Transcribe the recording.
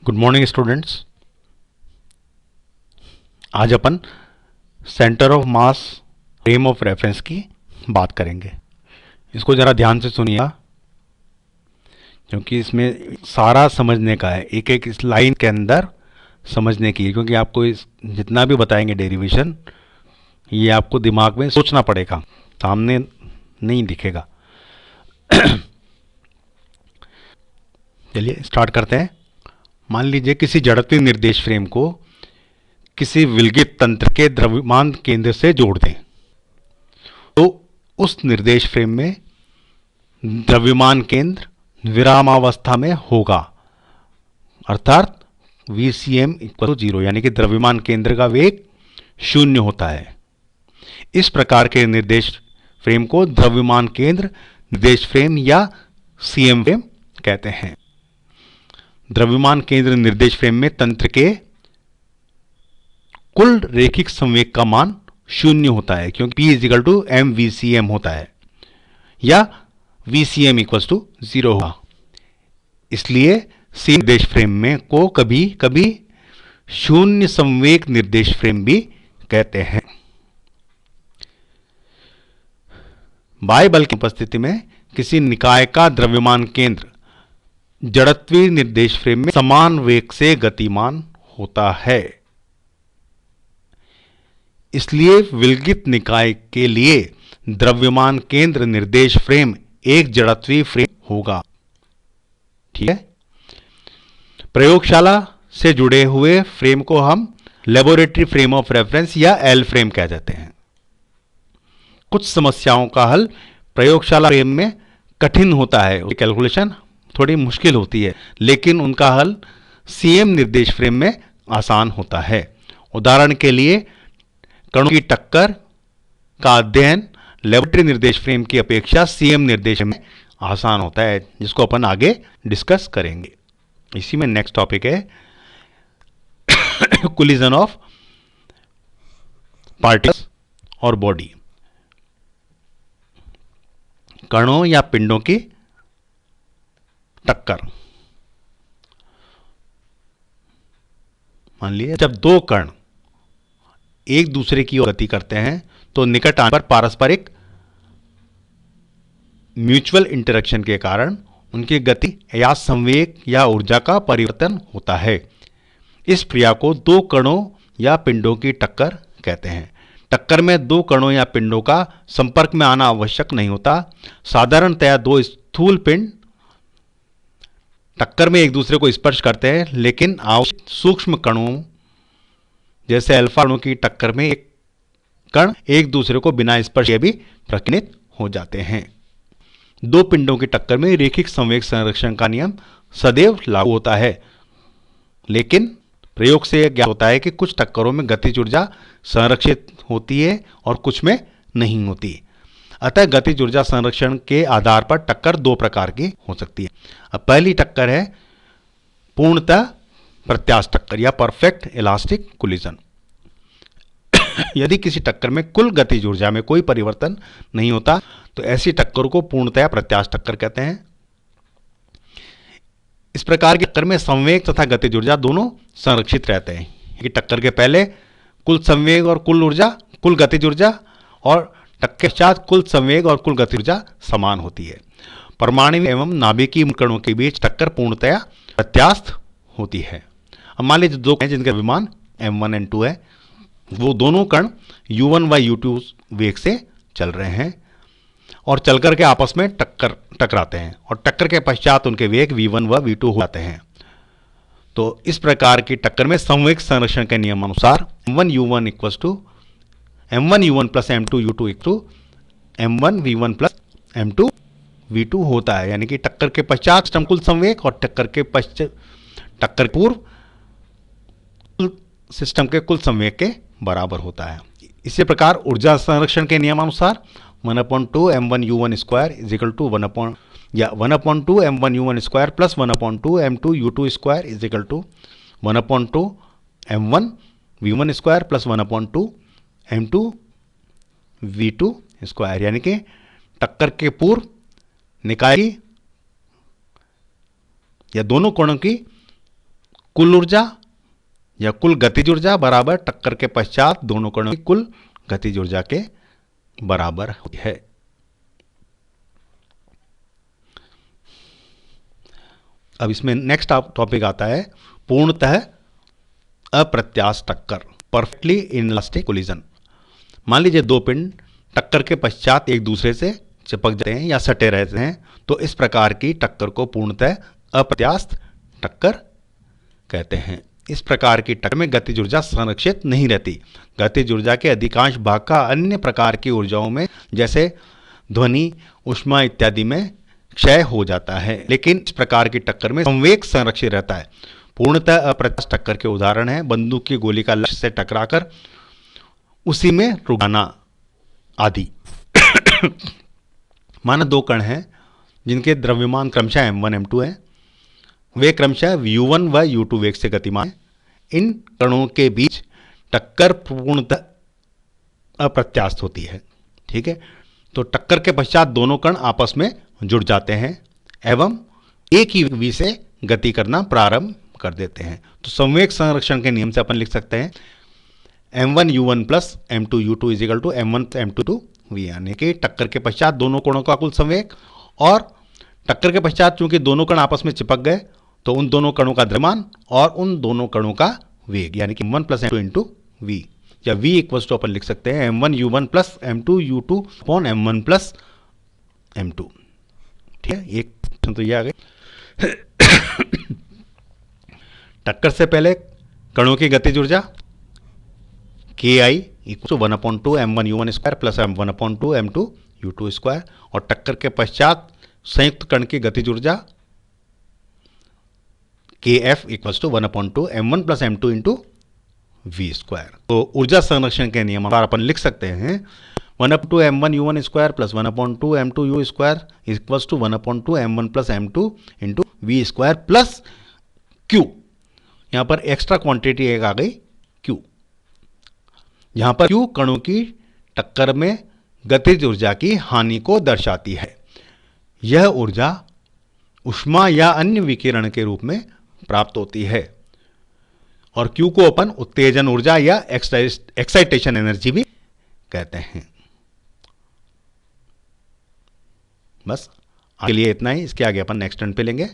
Good morning students. आज अपन centre of mass frame of reference की बात करेंगे। इसको ज़रा ध्यान से सुनिए क्योंकि इसमें सारा समझने का है, एक एक इस लाइन के अंदर समझने की है। क्योंकि आपको इस जितना भी बताएंगे डेरिवेशन, ये आपको दिमाग में सोचना पड़ेगा, सामने नहीं दिखेगा। चलिए स्टार्ट करते हैं। मान लीजिए किसी जड़त्वीय निर्देश फ्रेम को किसी विलगित तंत्र के द्रव्यमान केंद्र से जोड़ दें तो उस निर्देश फ्रेम में द्रव्यमान केंद्र विरामावस्था में होगा, अर्थात VCM इक्वल टू 0, यानी कि द्रव्यमान केंद्र का वेग शून्य होता है। इस प्रकार के निर्देश फ्रेम को द्रव्यमान केंद्र निर्देश फ्रेम या CM फ्रेम कहते हैं। द्रव्यमान केंद्र निर्देश फ्रेम में तंत्र के कुल रेखिक संवेग का मान शून्य होता है, क्योंकि P इजिकल टू MVCM होता है, या VCM इक्वल टू 0 होगा। इसलिए सी निर्देश फ्रेम में को कभी कभी शून्य संवेग निर्देश फ्रेम भी कहते हैं। बाह्य बल की उपस्थिति में किसी निकाय का द्रव्यमान केंद्र जड़त्वीय निर्देश फ्रेम में समान वेग से गतिमान होता है। इसलिए विलगित निकाय के लिए द्रव्यमान केंद्र निर्देश फ्रेम एक जड़त्वीय फ्रेम होगा। ठीक है। प्रयोगशाला से जुड़े हुए फ्रेम को हम लेबोरेटरी फ्रेम ऑफ रेफरेंस या L फ्रेम कह देते हैं। कुछ समस्याओं का हल प्रयोगशाला फ्रेम में कठिन होता है, कैलकुलेशन थोड़ी मुश्किल होती है, लेकिन उनका हल CM निर्देश फ्रेम में आसान होता है। उदाहरण के लिए कणों की टक्कर का अध्ययन लेबोरेटरी निर्देश फ्रेम की अपेक्षा CM निर्देश में आसान होता है, जिसको अपन आगे डिस्कस करेंगे। इसी में नेक्स्ट टॉपिक है कोलिजन ऑफ पार्टिकल्स और बॉडी। कणों या पिंडों की टक्कर। मान लीजिए जब दो कण एक दूसरे की ओर गति करते हैं तो निकट आने पर पारस्परिक म्यूचुअल इंटरेक्शन के कारण उनकी गति या संवेग या ऊर्जा का परिवर्तन होता है। इस क्रिया को दो कणों या पिंडों की टक्कर कहते हैं। टक्कर में दो कणों या पिंडों का संपर्क में आना आवश्यक नहीं होता। साधारणतया दो स्थूल पिंड टक्कर में एक दूसरे को स्पर्श करते हैं, लेकिन आवश्यक सूक्ष्म कणों जैसे अल्फा कणों की टक्कर में एक कण एक दूसरे को बिना स्पर्श किए भी प्रकीर्णित हो जाते हैं। दो पिंडों की टक्कर में रेखिक संवेग संरक्षण का नियम सदैव लागू होता है, लेकिन प्रयोग से यह ज्ञात होता है कि कुछ टक्करों में गतिज ऊर्जा संरक्षित होती है और कुछ में नहीं होती। अतः गतिज ऊर्जा संरक्षण के आधार पर टक्कर दो प्रकार की हो सकती है। अब पहली टक्कर है पूर्णतः प्रत्यास्थ टक्कर या परफेक्ट इलास्टिक कोलिजन। यदि किसी टक्कर में कुल गतिज ऊर्जा में कोई परिवर्तन नहीं होता तो ऐसी टक्कर को पूर्णतया प्रत्यास्थ टक्कर कहते हैं। इस प्रकार की टक्कर में संवेग तथा गतिज ऊर्जा दोनों संरक्षित रहते हैं कि टक्कर के पहले कुल संवेग और कुल ऊर्जा, कुल गतिज ऊर्जा, और टक्कर के पश्चात कुल संवेग और कुल गतिज ऊर्जा समान होती है। परमाणु एवं नाभिकीय कणों के बीच टक्कर पूर्णतया प्रत्यास्थ होती है। अब मान लीजिए दो कण जिनका द्रव्यमान M1 N2 है, वो दोनों कण U1 व U2 वेग से चल रहे हैं और चलकर के आपस में टकराते हैं, और टक्कर के पश्चात उनके वेग V1 व V2 हो जाते हैं। तो इस प्रकार की टक्कर में संवेग संरक्षण के नियम अनुसार M1 U1 equal to M1 U1 plus M2 U2 equal to M1 V1 plus M2 V2 होता है। यानी कि टक्कर के पश्चात सिस्टम कुल संवेग और टक्कर पूर्व सिस्टम के कुल संवेग के बराबर होता है। इसी प्रकार ऊर्जा संरक्षण के नियमानुसार 1/2 M1 U1 square is equal to 1/2 M1 U1 square plus 1/2 M2 U2 square is equal to 1/2 M1 V1 square plus 1/2 M2 V2 square. यानी कि टक्कर के पूर्व निकाय की या दोनों कोणों की कुल ऊर्जा या कुल गतिज ऊर्जा बराबर टक्कर के पश्चात दोनों कणों की कुल गतिज ऊर्जा के बराबर होती है। अब इसमें नेक्स्ट टॉपिक आता है पूर्णतः अप्रत्यास्थ टक्कर, परफेक्टली इनलास्टिक कोलिजन। मान लीजिए दो पिंड टक्कर के पश्चात एक दूसरे से चिपक जाते हैं या सटे रहते हैं, तो इस प्रकार की टक्कर को पूर्णतः अप्रत्यास्थ टक्कर कहते हैं। इस प्रकार की टक्कर में गतिज ऊर्जा संरक्षित नहीं रहती। गतिज ऊर्जा के अधिकांश भाग का अन्य प्रकार की ऊर्जाओं में जैसे ध्वनि, ऊष्मा इत्यादि में क्षय हो जाता है, लेकिन इस प्रकार की टक्कर में संवेग संरक्षित रहता है। पूर्णतः अप्रत्यास्थ टक्कर के उदाहरण है बंदूक की गोली का लक्ष्य से टकराकर उसी में रुक जाना आदि। माना दो कण हैं जिनके द्रव्यमान क्रमशः m1 m2 है, वे क्रमशः u1 व u2 वेग से गतिमान हैं। इन कणों के बीच टक्कर पूर्णतः अप्रत्यास्थ होती है। ठीक है, तो टक्कर के पश्चात दोनों कण आपस में जुड़ जाते हैं एवं एक ही वेग से गति करना प्रारंभ कर देते हैं। तो संवेग संरक्षण के नियम से अपन लिख सकते हैं m1 u1 plus m2 u2 is equal to m1 m2 v, यानी कि टक्कर के पश्चात दोनों कोणों का कुल संवेग और टक्कर के पश्चात चूंकि दोनों कण आपस में चिपक गए तो उन दोनों कणों का द्रव्यमान और उन दोनों कणों का वेग, यानी कि m1 plus m2 into v, या v इक्वल्स टू अपन लिख सकते हैं m1 u1 plus m2 u2 upon m1 plus m2। ठीक है, एक तो ये आ गई। टक्कर से पहले कणों की गतिज ऊर्जा ki equal to 1/2 m1 u1 square plus 1/2 m2 u2 square, और टक्कर के पश्चात संयुक्त कण की गतिज ऊर्जा kf equal to 1/2 m1 plus m2 into v square. तो ऊर्जा संरक्षण के नियम अनुसार अपन लिख सकते हैं 1/2 m1 u1 square plus 1/2 m2 u square equals to 1/2 m1 plus m2 into v square plus q। यहाँ पर एक्स्ट्रा क्वांटिटी एक आ गई q। यहाँ पर q कणों की टक्कर में गतिज ऊर्जा की हानि को दर्शाती है। यह ऊर्जा ऊष्मा या अन्य विकिरण के रूप में प्राप्त होती है, और q को अपन उत्तेजन ऊर्जा या एक्साइटेशन एनर्जी भी कहते हैं। बस आज के लिए इतना ही, इसके आगे अपन नेक्स्ट टर्न पे लेंगे।